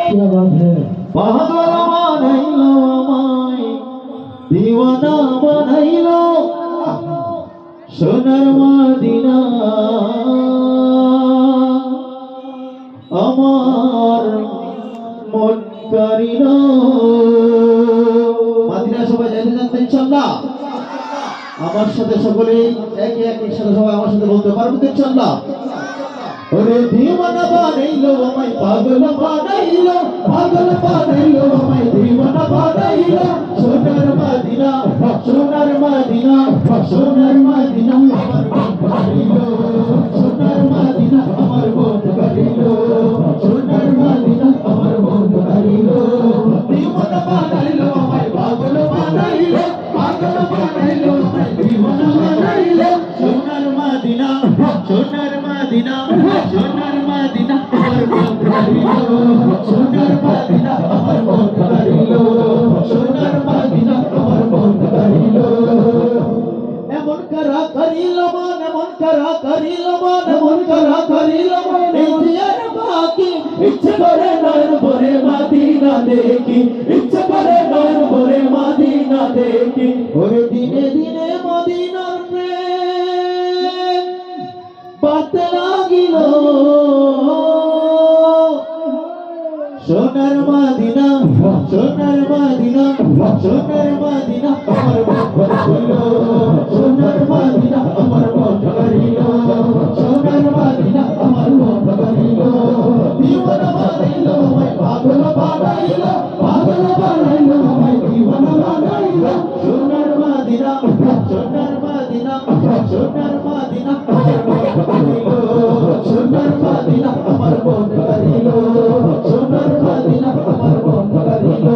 क्या बात है পাগল বানাইলো আমায় দিওয়ানা বানাইলো সোনার মদিনা আমার মন কারিলো মদিনা সবাই যাইতে যাচ্ছে ইনশাআল্লাহ আমার সাথে সকলে একে একে সাথে সবাই আমার সাথে বলতে পারবো তো ইনশাআল্লাহ ওরে দিওয়ানা বানাইলো আমায় পাগল বানাইলো আমায় দিওয়ানা বানাইলো সোনার মদিনা সোনার মদিনা সোনার মদিনা আমার মন কারিলো সোনার মদিনা আমার মন কারিলো সোনার মদিনা আমার মন কারিলো দিওয়ানা বানাইলো আমায় পাগল বানাইলো আমায় দিওয়ানা বানাইলো সোনার মদিনা সোনার মদিনা সোনার মদিনা আমার মন কারিলো সোনার মদিনা আমার মন কারিলো সোনার মদিনা আমার মন কারিলো এমন করা করিল মন এমন করা করিল মন এমন করা করিল মন ইচ্ছার বাকি ইচ্ছা করে নয়ন ভরে মদিনা দেখি ইচ্ছা করে নয়ন ভরে মদিনা দেখি ওরে দিনে দিনে মদিনার প্রেম বাড়তে লাগিল সোনার মদিনা সোনার মদিনা সোনার মদিনা আমার মন কারিল সোনার মদিনা আমার মন কারিল সোনার মদিনা আমার মন কারিল দিওয়ানা বানাইলো আমায় পাগল বানাইলো আমায় দিওয়ানা বানাইলো সোনার মদিনা সোনার মদিনা সোনার মদিনা আমার মন কারিল সোনার মদিনা আমার মন কারিল সোনার মদিনা আমার মন কারিল